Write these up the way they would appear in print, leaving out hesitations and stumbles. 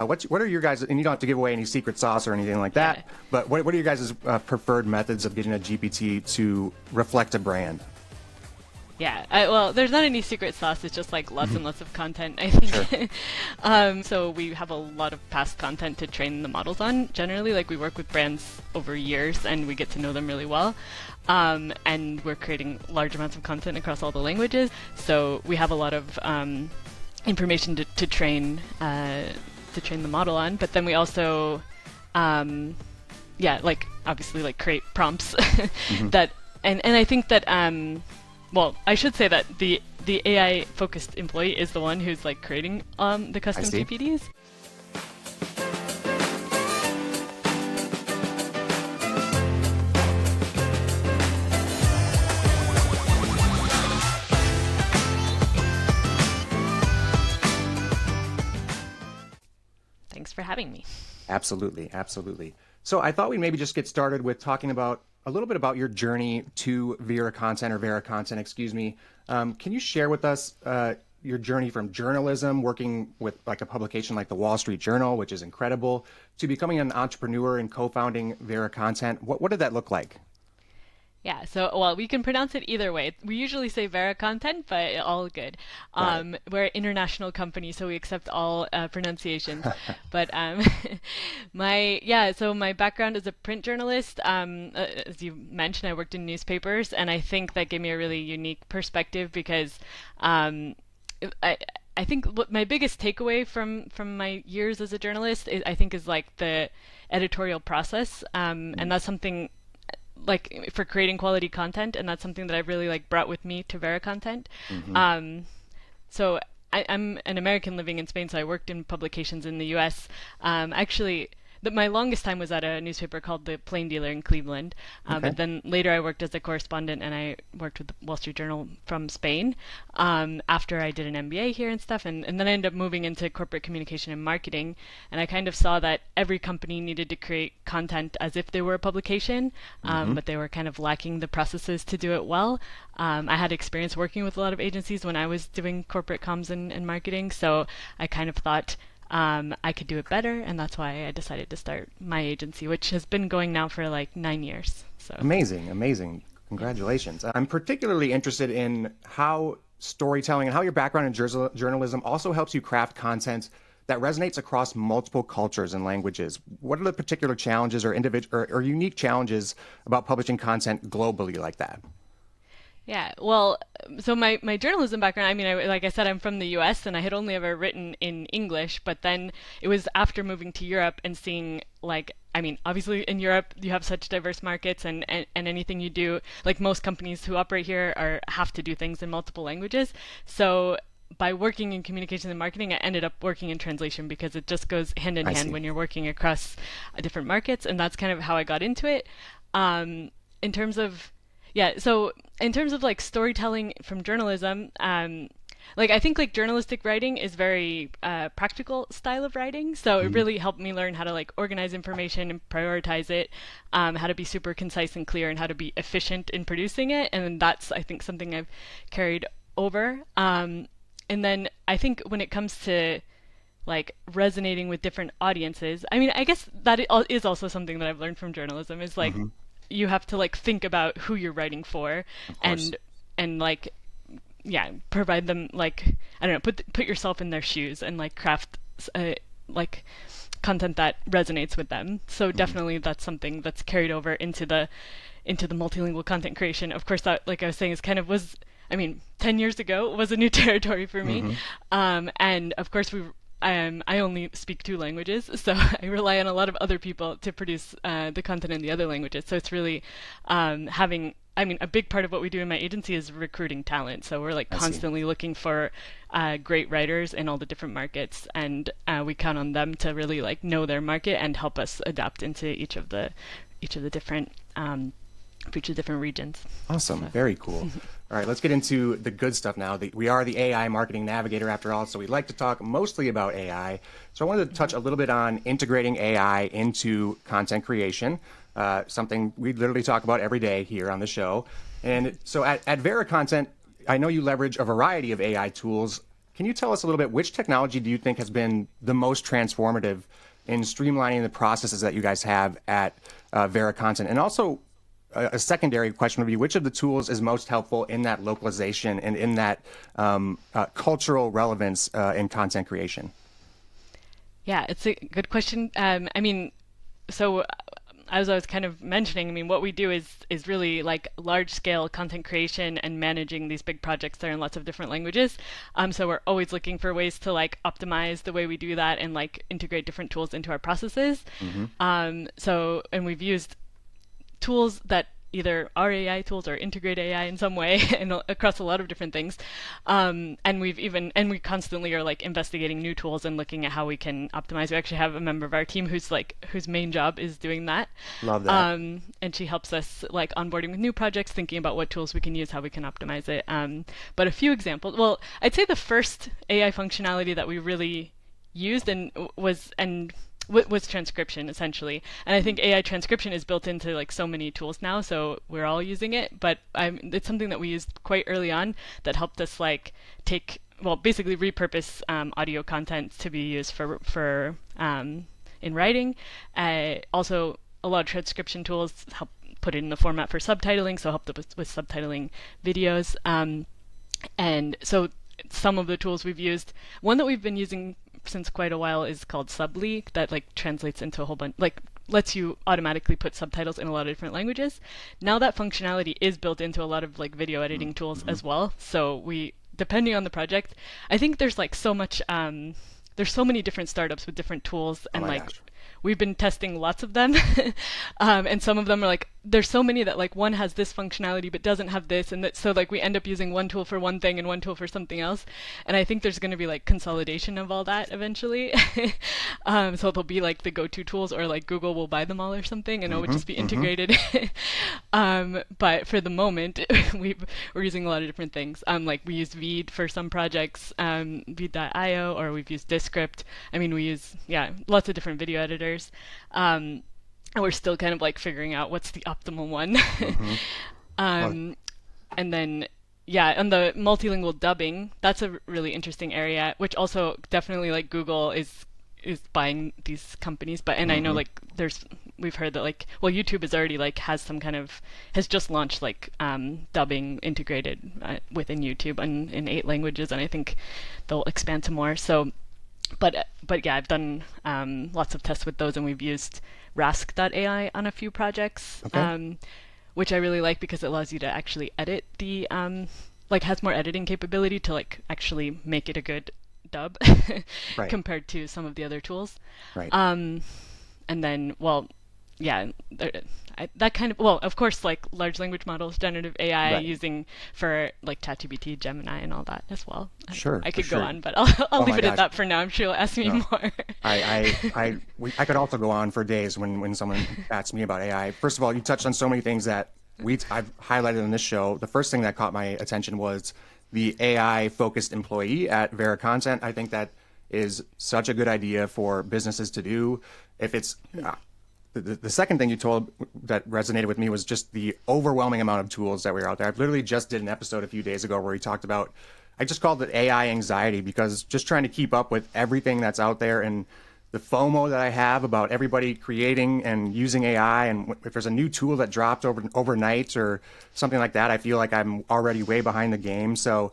What are your guys, and you don't have to give away any secret sauce or anything like that, but what are your guys' preferred methods of getting a GPT to reflect a brand? Yeah, well, there's not any secret sauce. It's just like lots and lots of content, I think. Sure. So we have a lot of past content to train the models on. Generally, like we work with brands over years and we get to know them really well. And we're creating large amounts of content across all the languages. So we have a lot of information to train the model on. But then we also, like obviously like create prompts that, and I think that. Well, I should say that the AI-focused employee is the one who's like creating the custom GPTs. Thanks for having me. Absolutely, absolutely. So I thought we'd maybe just get started with talking about a little bit about your journey to Vera Content, excuse me. Can you share with us your journey from journalism, working with like a publication like the Wall Street Journal, which is incredible, to becoming an entrepreneur and co-founding Vera Content? What did that look like? Yeah, so, well, we can pronounce it either way. We usually say Vera Content, but all good. We're an international company, so we accept all pronunciations. But my background is a print journalist. As you mentioned, I worked in newspapers, and I think that gave me a really unique perspective because I think what my biggest takeaway from my years as a journalist is like the editorial process, and that's something like for creating quality content, and that's something that I've really like brought with me to Vera Content. So I'm an American living in Spain, so I worked in publications in the US. Actually, my longest time was at a newspaper called The Plain Dealer in Cleveland. But then later I worked as a correspondent, and I worked with the Wall Street Journal from Spain after I did an MBA here and stuff. And then I ended up moving into corporate communication and marketing. And I kind of saw that every company needed to create content as if they were a publication, but they were kind of lacking the processes to do it well. I had experience working with a lot of agencies when I was doing corporate comms and marketing. So I kind of thought, I could do it better, and that's why I decided to start my agency, which has been going now for like 9 years. So Amazing. Congratulations. I'm particularly interested in how storytelling and how your background in journalism also helps you craft content that resonates across multiple cultures and languages. What are the particular challenges or unique challenges about publishing content globally like that? Yeah, well, so my journalism background, I mean, like I said, I'm from the US and I had only ever written in English, but then it was after moving to Europe and seeing like, I mean, obviously in Europe you have such diverse markets and anything you do, like most companies who operate here have to do things in multiple languages. So by working in communication and marketing, I ended up working in translation because it just goes hand in hand when you're working across different markets, and that's kind of how I got into it. In terms of like storytelling from journalism, like I think like journalistic writing is very practical style of writing. So it really helped me learn how to like organize information and prioritize it, how to be super concise and clear, and how to be efficient in producing it. And that's, I think, something I've carried over. And then I think when it comes to like resonating with different audiences, I mean, I guess that is also something that I've learned from journalism is like, you have to like think about who you're writing for, and like provide them like, I don't know, put yourself in their shoes and like craft like content that resonates with them. So definitely that's something that's carried over into the multilingual content creation. Of course, that, like I was saying, is kind of was, I mean, 10 years ago was a new territory for me. And of course I only speak 2 languages, so I rely on a lot of other people to produce the content in the other languages. So it's really a big part of what we do in my agency is recruiting talent. So we're like constantly looking for great writers in all the different markets, and we count on them to really like know their market and help us adapt into each of the different feature different regions. Awesome. Very cool. All right, let's get into the good stuff now. We are the AI marketing navigator after all, so we'd like to talk mostly about AI. So I wanted to touch a little bit on integrating AI into content creation, something we literally talk about every day here on the show. And so at Vera Content, I know you leverage a variety of AI tools. can you tell us a little bit, which technology do you think has been the most transformative in streamlining the processes that you guys have at Vera Content? And also, a secondary question would be, which of the tools is most helpful in that localization and in that cultural relevance in content creation? Yeah, it's a good question. I mean, so as I was kind of mentioning, I mean, what we do is really like large scale content creation and managing these big projects that are in lots of different languages. So we're always looking for ways to like optimize the way we do that and like integrate different tools into our processes. And we've used tools that either are AI tools or integrate AI in some way and across a lot of different things. And we constantly are like investigating new tools and looking at how we can optimize. We actually have a member of our team whose main job is doing that. Love that. And she helps us like onboarding with new projects, thinking about what tools we can use, how we can optimize it. But a few examples. Well, I'd say the first AI functionality that we really used was transcription essentially, and I think AI transcription is built into like so many tools now, so we're all using it. But it's something that we used quite early on that helped us like basically repurpose audio content to be used for in writing. Also, a lot of transcription tools help put it in the format for subtitling, so helped us with subtitling videos. And so some of the tools we've used, one that we've been using since quite a while is called Subly, that like translates into a whole bunch, like lets you automatically put subtitles in a lot of different languages. Now that functionality is built into a lot of like video editing tools as well. So we, depending on the project, I think there's like so much, there's so many different startups with different tools, and like Gosh. we've been testing lots of them. And some of them are like, there's so many that like one has this functionality but doesn't have this, and that, so like we end up using one tool for one thing and one tool for something else. And I think there's going to be like consolidation of all that eventually. So they'll be like the go-to tools, or like Google will buy them all or something, and it would just be integrated. But for the moment, we're using a lot of different things. Like we use Veed for some projects, Veed.io, or we've used Descript. I mean, we use lots of different video editors. And we're still kind of like figuring out what's the optimal one. And then, and the multilingual dubbing, that's a really interesting area, which also definitely like Google is buying these companies. But, and I know like we've heard that like, well, YouTube is already like has just launched like dubbing integrated within YouTube and in 8 languages, and I think they'll expand to more. So, but yeah, I've done lots of tests with those, and we've used Rask.ai on a few projects, which I really like because it allows you to actually edit the has more editing capability to like actually make it a good dub Right. compared to some of the other tools. Right. And then, that kind of, of course, like large language models, generative AI Right. using for like ChatGPT, Gemini, and all that as well. Sure, I could for go sure. on, but I'll Oh leave my it gosh. at that for now. I'm sure you'll ask me No. more. I could also go on for days when someone asks me about AI. First of all, you touched on so many things that I've highlighted on this show. The first thing that caught my attention was the AI focused employee at Vera Content. I think that is such a good idea for businesses to do. If it's the second thing you told that resonated with me was just the overwhelming amount of tools that were out there. I literally just did an episode a few days ago where we talked about, I just called it AI anxiety, because just trying to keep up with everything that's out there and the FOMO that I have about everybody creating and using AI. And if there's a new tool that dropped overnight or something like that, I feel like I'm already way behind the game. So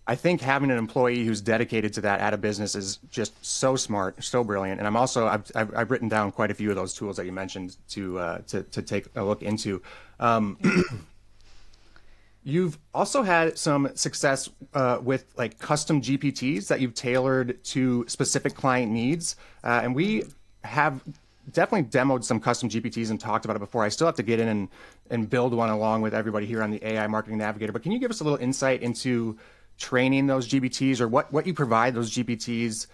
I think having an employee who's dedicated to that at a business is just so smart, so brilliant. And I've written down quite a few of those tools that you mentioned to take a look into. You've also had some success with like custom GPTs that you've tailored to specific client needs, and we have definitely demoed some custom GPTs and talked about it before. I still have to get in and build one along with everybody here on the AI Marketing Navigator. But can you give us a little insight into training those GPTs, or what you provide those GPTs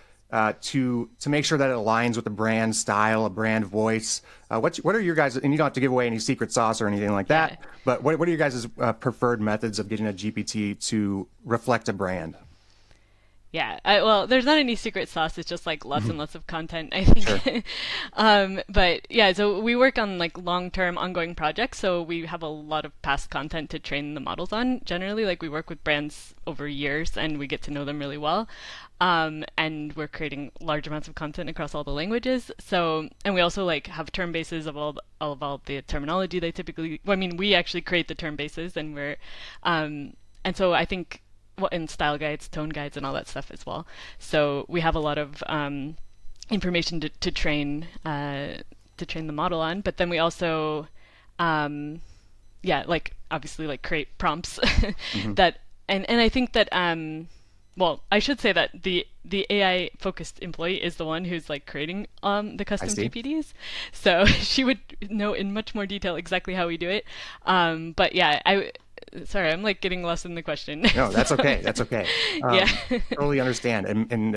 to make sure that it aligns with the brand style, a brand voice? What are your guys, and you don't have to give away any secret sauce or anything like that, but what are your guys' preferred methods of getting a GPT to reflect a brand? Yeah, well, there's not any secret sauce. It's just like lots and lots of content, I Sure. think. But yeah, so we work on like long-term ongoing projects. So we have a lot of past content to train the models on. Generally, like we work with brands over years and we get to know them really well. And we're creating large amounts of content across all the languages. So, and we also like have term bases of all the terminology they typically, well, I mean, we actually create the term bases and so I think well, in style guides, tone guides, and all that stuff as well. So we have a lot of information to train the model on. But then we also, yeah, like obviously like create prompts Hmm. that and I think that well, I should say that the AI focused employee is the one who's like creating the I custom see. GPTs. So she would know in much more detail exactly how we do it. But yeah, I sorry, I'm like getting lost in the question. No, that's So okay. That's okay. yeah. Totally understand. And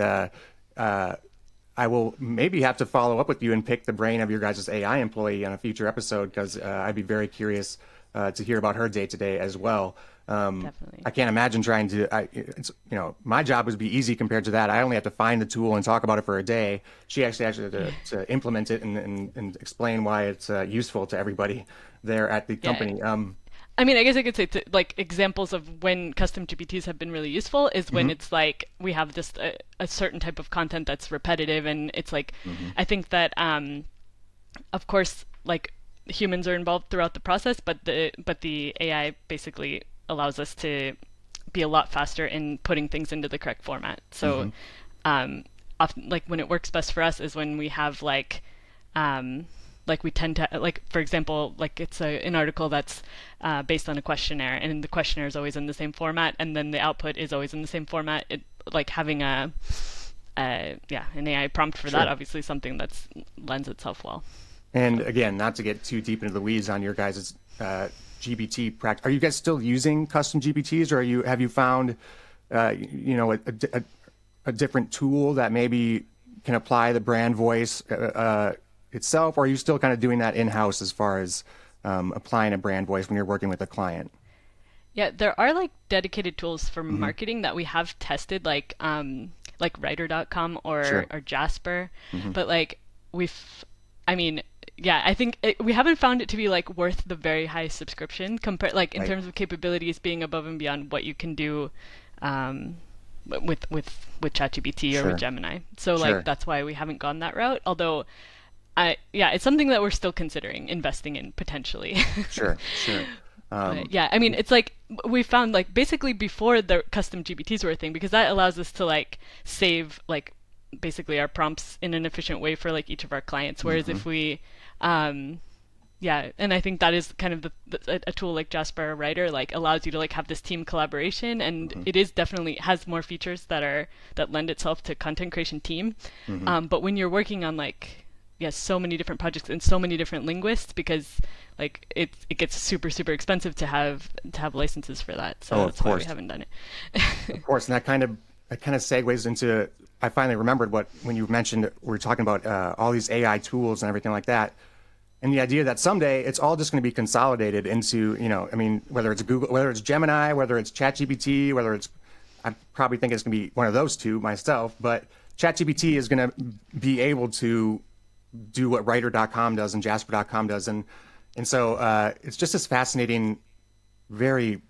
I will maybe have to follow up with you and pick the brain of your guys' AI employee on a future episode because I'd be very curious to hear about her day to day as well. Definitely. I can't imagine trying to. My job would be easy compared to that. I only have to find the tool and talk about it for a day. She actually had to implement it and explain why it's useful to everybody there at the Yeah. company. I mean, I guess I could say like examples of when custom GPTs have been really useful is when Hmm. it's like we have just a certain type of content that's repetitive, and it's like Hmm. I think that of course like humans are involved throughout the process, but the AI basically allows us to be a lot faster in putting things into the correct format. So Hmm. often like when it works best for us is when we have um, like we tend to like for example like it's an article that's based on a questionnaire and the questionnaire is always in the same format and then the output is always in the same format. It like having yeah an AI prompt for that Sure. obviously something that's lends itself well. And again, not to get too deep into the weeds on your guys' GPT practice, are you guys still using custom GPTs, or have you found, a different tool that maybe can apply the brand voice itself, or are you still kind of doing that in-house as far as applying a brand voice when you're working with a client? Yeah, there are like dedicated tools for Hmm. marketing that we have tested, like writer.com Sure. or Jasper, Hmm. but like we've, I mean, yeah, I think we haven't found it to be like worth the very high subscription compared, like in Right. terms of capabilities being above and beyond what you can do, um, with ChatGPT or with Sure. Gemini. So like Sure. that's why we haven't gone that route. Although, yeah, it's something that we're still considering investing in potentially. Sure. Sure. But Um, yeah, I mean, it's like we found like basically before the custom GPTs were a thing because that allows us to like save like basically our prompts in an efficient way for like each of our clients. Whereas mhm. if we, um, yeah, and I think that is kind of a tool like Jasper Writer like allows you to like have this team collaboration, and Mhm. it is definitely has more features that lend itself to content creation team. Mhm. But when you're working on like yes, so many different projects and so many different linguists because like it gets super expensive to have licenses for that. Oh, So of that's why we course. haven't done Of it. course, and that kind of segues into. I finally remembered what when you mentioned we were talking about all these AI tools and everything like that, and the idea that someday it's all just going to be consolidated into, I mean, whether it's Google, whether it's Gemini, whether it's ChatGPT, whether it's, I probably think it's going to be one of those two myself, but ChatGPT is going to be able to do what writer.com does and jasper.com does, and so it's just this fascinating, very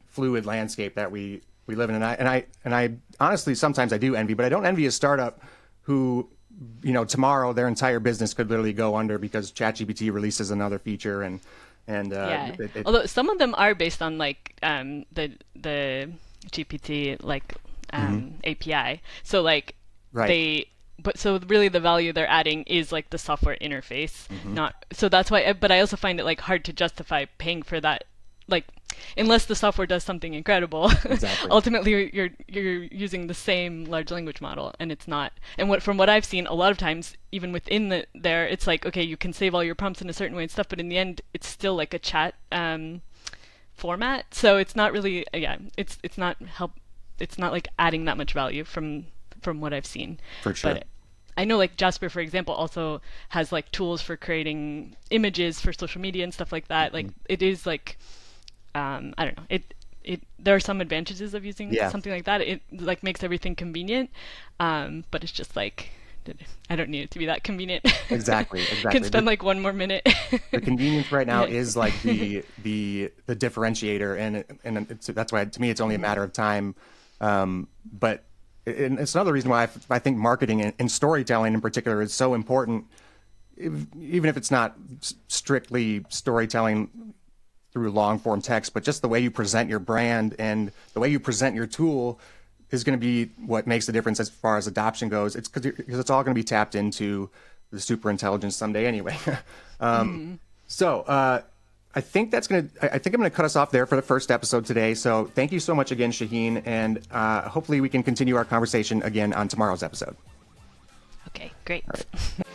fluid landscape that we live in. And I honestly sometimes I do envy, but I don't envy a startup who, tomorrow their entire business could literally go under because ChatGPT releases another feature and Yeah. it Although some of them are based on like the GPT like mhm. API. So like Right. they but so really the value they're adding is like the software interface, Hmm. not so that's why but I also find it like hard to justify paying for that like unless the software does something incredible. Exactly. Ultimately you're using the same large language model and it's not, and what from what I've seen a lot of times even within there it's like okay you can save all your prompts in a certain way and stuff, but in the end it's still like a chat format, so it's not really yeah it's not help, it's not like adding that much value from what I've seen. For sure. But I know like Jasper for example also has like tools for creating images for social media and stuff like that. Like Hmm. it is like I don't know. there are some advantages of using Yeah, something like that. It like makes everything convenient, but it's just like I don't need it to be that convenient. exactly, Can exactly. spend like one more minute. The convenience right now Yeah. is like the differentiator, and that's why to me it's only a matter of time. But and it's another reason why I think marketing and storytelling in particular is so important, even if it's not strictly storytelling through long form text, but just the way you present your brand and the way you present your tool is going to be what makes the difference as far as adoption goes. It's because it's all going to be tapped into the super intelligence someday anyway. So I think that's gonna. I think I'm gonna cut us off there for the first episode today. So thank you so much again, Shaheen, and hopefully we can continue our conversation again on tomorrow's episode. Okay, great. All right.